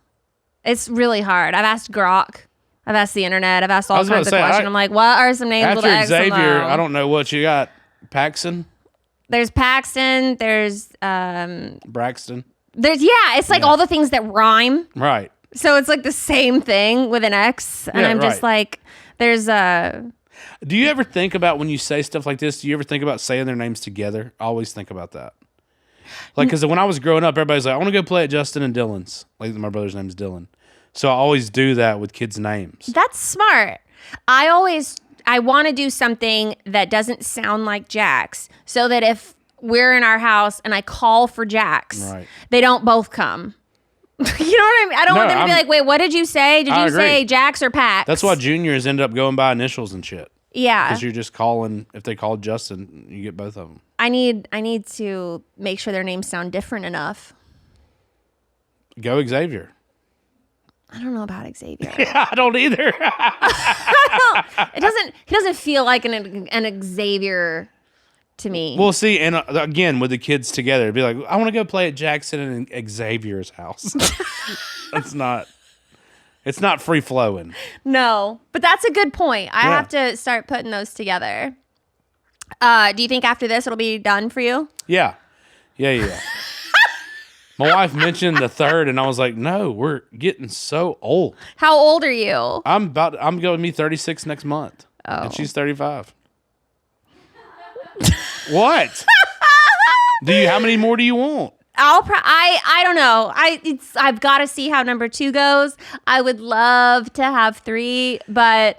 It's really hard. I've asked Grok. I've asked the internet. I've asked all kinds of questions. I'm like, what are some names with an X? After Xavier, I don't know what you got. Paxton? There's Paxton. There's Braxton. It's like all the things that rhyme. Right. So it's like the same thing with an X. And I'm just like, there's a... Do you ever think about when you say stuff like this, do you ever think about saying their names together? I always think about that. Like, because when I was growing up, everybody's like, I want to go play at Justin and Dylan's. Like, my brother's name is Dylan. So I always do that with kids' names. That's smart. I want to do something that doesn't sound like Jax, so that if we're in our house and I call for Jax, they don't both come. You know what I mean? I don't want them to be like, wait, what did you say? Did you say Jax or Pax? That's why juniors end up going by initials and shit. Yeah. Because you're just calling, if they called Justin, you get both of them. I need to make sure their names sound different enough. Go Xavier. I don't know about Xavier. Yeah, I don't either. He doesn't feel like an Xavier to me. Well, see, and again, with the kids together, it'd be like, I want to go play at Jackson and Xavier's house. It's not free flowing. No, but that's a good point. I have to start putting those together. Do you think after this it'll be done for you? Yeah. My wife mentioned the 3rd, and I was like, no, we're getting so old. How old are you? I'm going to be 36 next month. Oh. And she's 35. What? How many more do you want? I don't know. I've got to see how number 2 goes. I would love to have 3, but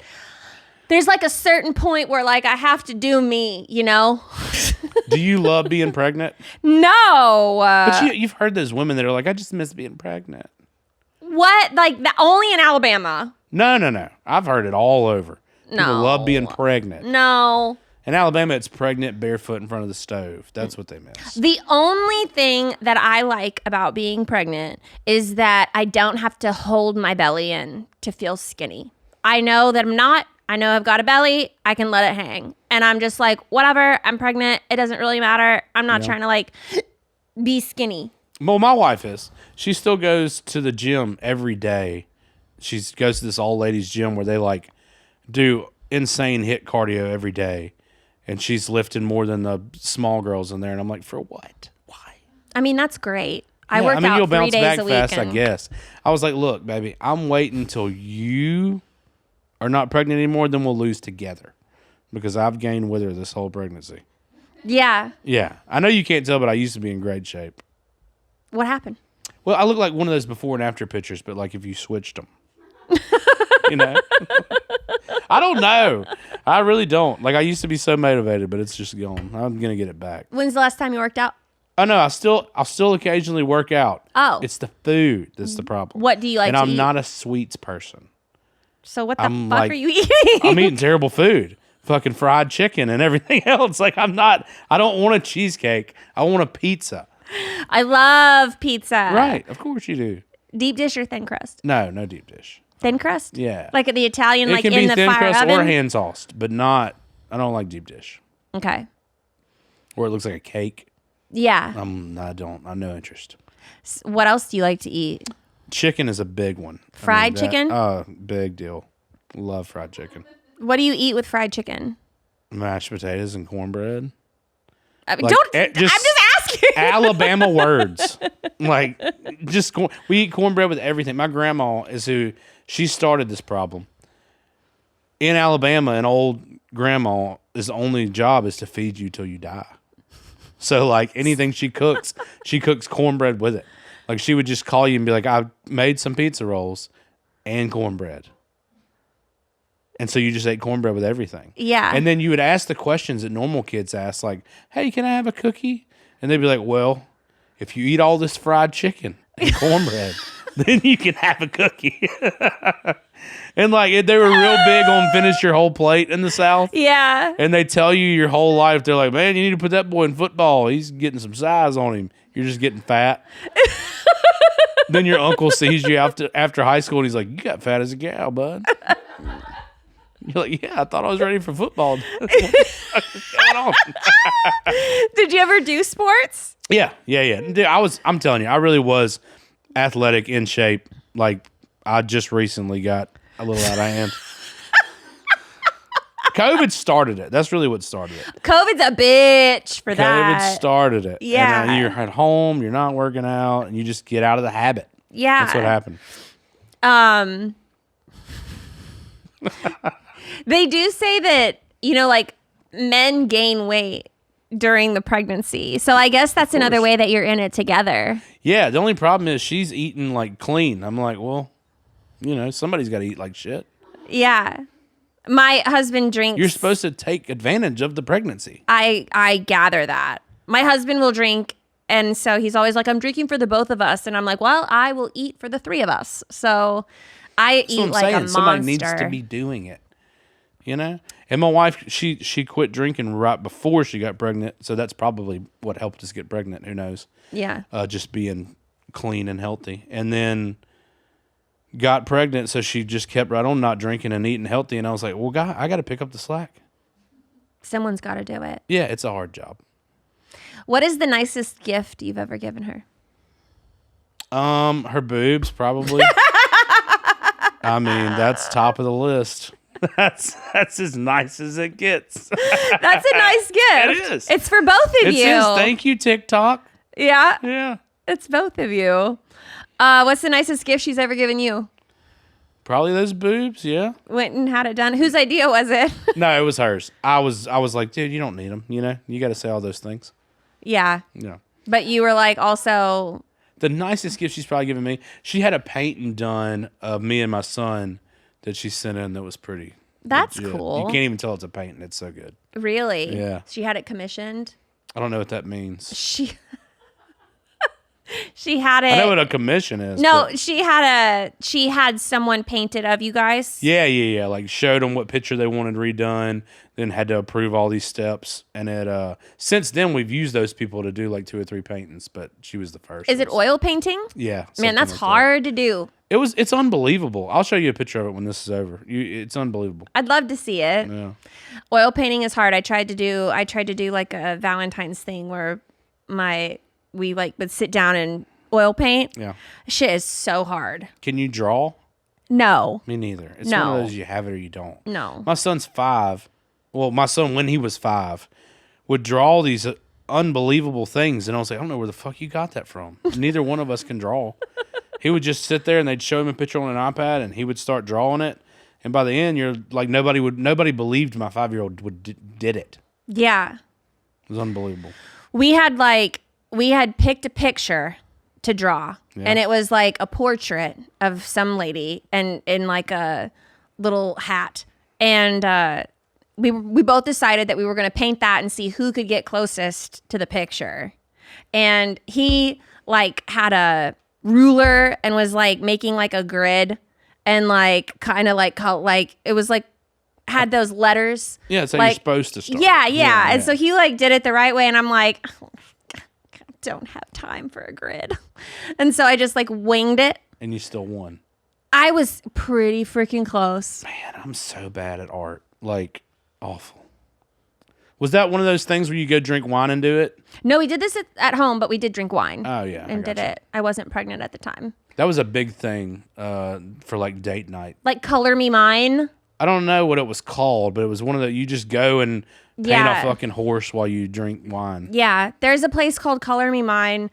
there's like a certain point where like I have to do me, you know? Do you love being pregnant? No. But you've heard those women that are like, I just miss being pregnant. What? Like only in Alabama? No. I've heard it all over. People love being pregnant. No. In Alabama, it's pregnant barefoot in front of the stove. That's what they miss. The only thing that I like about being pregnant is that I don't have to hold my belly in to feel skinny. I know that I know I've got a belly. I can let it hang. And I'm just like, whatever. I'm pregnant. It doesn't really matter. I'm not trying to like be skinny. Well, my wife is. She still goes to the gym every day. She goes to this old ladies gym where they like do insane hit cardio every day, and she's lifting more than the small girls in there. And I'm like, for what? Why? I mean, that's great. I work out you'll 3 bounce days back a week. fast, I guess. I was like, look, baby, I'm waiting until you are not pregnant anymore, then we'll lose together, because I've gained with her this whole pregnancy. Yeah. Yeah, I know you can't tell, but I used to be in great shape. What happened? Well, I look like one of those before and after pictures, but like if you switched them. You know? I don't know. I really don't. Like, I used to be so motivated, but it's just gone. I'm going to get it back. When's the last time you worked out? Oh, no, I'll still occasionally work out. Oh. It's the food that's the problem. What do you like and to I'm eat? not a sweets person. So what the I'm fuck like- are you eating? I'm eating terrible food. Fucking fried chicken and everything else. Like, I don't want a cheesecake. I want a pizza. I love pizza. Right. Of course you do. Deep dish or thin crust? No deep dish. Thin crust? Yeah. Like the Italian, It like can in be the thin fire crust oven? or hand tossed, but I don't like deep dish. Okay. Or it looks like a cake. Yeah. I'm no interest. What else do you like to eat? Chicken is a big one. Fried chicken? Oh, big deal. Love fried chicken. What do you eat with fried chicken? Mashed potatoes and cornbread. I mean, Like, I'm just asking. Alabama words. Like, we eat cornbread with everything. My grandma she started this problem. In Alabama, an old grandma's only job is to feed you till you die. So, like, anything she cooks cornbread with it. Like, she would just call you and be like, I made some pizza rolls and cornbread. And so you just ate cornbread with everything. Yeah. And then you would ask the questions that normal kids ask, like, hey, can I have a cookie? And they'd be like, well, if you eat all this fried chicken and cornbread, then you can have a cookie. And, like, they were real big on finish your whole plate in the South. Yeah. And they tell you your whole life, they're like, man, you need to put that boy in football. He's getting some size on him. You're just getting fat. Then your uncle sees you after high school, and he's like, you got fat as a gal, bud. You're like, yeah, I thought I was ready for football. What's going on? Did you ever do sports? Yeah. Dude, I'm telling you, I really was athletic, in shape. Like, I just recently got a little out of hand. COVID started it. That's really what started it. COVID's a bitch for that. COVID started it. Yeah. And you're at home, you're not working out, and you just get out of the habit. Yeah. That's what happened. They do say that, like, men gain weight during the pregnancy. So I guess that's another way that you're in it together. Yeah, the only problem is she's eating, like, clean. I'm like, well, somebody's got to eat like shit. Yeah. My husband drinks. You're supposed to take advantage of the pregnancy. I gather that. My husband will drink, and so he's always like, I'm drinking for the both of us. And I'm like, well, I will eat for the three of us. So I eat like a monster. Somebody needs to be doing it. And my wife, she quit drinking right before she got pregnant, so that's probably what helped us get pregnant. Who knows? Yeah. Just being clean and healthy, and then got pregnant, so she just kept right on not drinking and eating healthy. And I was like, well, God, I got to pick up the slack. Someone's got to do it. Yeah, it's a hard job. What is the nicest gift you've ever given her? Her boobs, probably. I mean, that's top of the list. That's as nice as it gets. That's a nice gift. It is. It's for both of It you. says, thank you, TikTok. Yeah. Yeah. It's both of you. What's the nicest gift she's ever given you? Probably those boobs, yeah. Went and had it done. Whose idea was it? No, it was hers. I was like, dude, you don't need them. You got to say all those things. Yeah. Yeah. But you were like, also. The nicest gift she's probably given me, she had a painting done of me and my son that she sent in that was pretty. That's legit. cool. You can't even tell it's a painting. It's so good. Really? Yeah. She had it commissioned. I don't know what that means. She had it. I know what a commission is. No, but- she had someone paint it of you guys. Yeah. Like, showed them what picture they wanted redone, then had to approve all these steps. And since then we've used those people to do like 2 or 3 paintings, but she was the first. Is it oil painting? Yeah. Man, something that's like that. hard to do. It's unbelievable. I'll show you a picture of it when this is over. It's unbelievable. I'd love to see it. Yeah. Oil painting is hard. I tried to do like a Valentine's thing where my we like would sit down and oil paint. Yeah. Shit is so hard. Can you draw? No. Me neither. It's No. one of those you have it or you don't. No. My son's 5. Well, my son, when he was 5, would draw these unbelievable things. And I was like, I don't know where the fuck you got that from. Neither one of us can draw. He would just sit there and they'd show him a picture on an iPad and he would start drawing it. And by the end, you're like, nobody believed my 5-year-old did it. Yeah. It was unbelievable. We had picked a picture to draw, and it was like a portrait of some lady and in like a little hat. And we both decided that we were going to paint that and see who could get closest to the picture. And he like had a ruler and was like making like a grid and like kind of like it was like had those letters. Yeah, it's how like, you're supposed to start. Yeah. And so he like did it the right way, and I'm like, oh, I don't have time for a grid. And so I just like winged it. And you still won. I was pretty freaking close. Man, I'm so bad at art. Like, awful. Was that one of those things where you go drink wine and do it? No, we did this at home, but we did drink wine. Oh, yeah. And did it. I wasn't pregnant at the time. That was a big thing for like date night. Like Color Me Mine. I don't know what it was called, but it was one of the, you just go and paint a fucking horse while you drink wine. Yeah. There's a place called Color Me Mine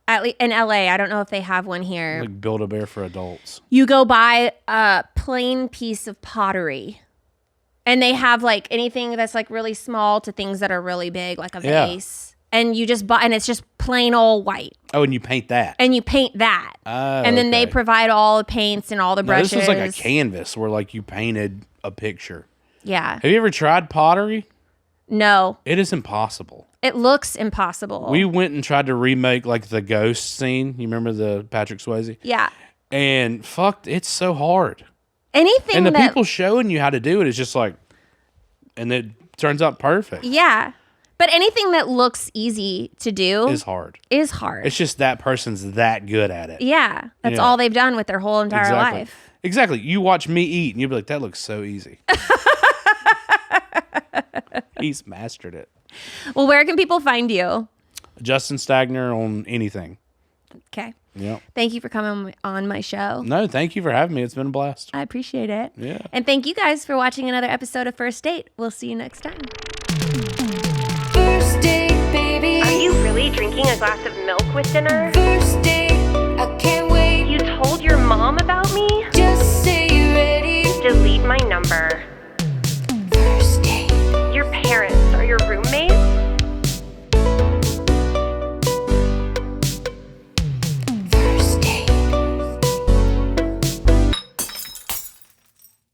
in LA. I don't know if they have one here. Like Build-A-Bear for adults. You go buy a plain piece of pottery. And they have like anything that's like really small to things that are really big, like a vase. And you just buy, and it's just plain old white. Oh, and you paint that. And you paint that. Oh, and then they okay. provide all the paints and all the No, brushes. this was like a canvas where like you painted a picture. Yeah. Have you ever tried pottery? No. It is impossible. It looks impossible. We went and tried to remake like the ghost scene. You remember the Patrick Swayze? Yeah. And fuck, it's so hard. Anything And the that, people showing you how to do it is just like, and it turns out perfect. yeah. But anything that looks easy to do Is hard. is hard. It's just that person's that good at it. Yeah. That's Yeah. all they've done with their whole entire Exactly. life. Exactly. You watch me eat and you'll be like, that looks so easy. He's mastered it. Well, where can people find you? Justin Stagner on anything. Okay. Yep. Thank you for coming on my show. No, thank you for having me. It's been a blast. I appreciate it. Yeah. And thank you guys for watching another episode of First Date. We'll see you next time. First date, baby. Are you really drinking a glass of milk with dinner? First date, I can't wait. You told your mom about me? Just say you're ready. Delete my number?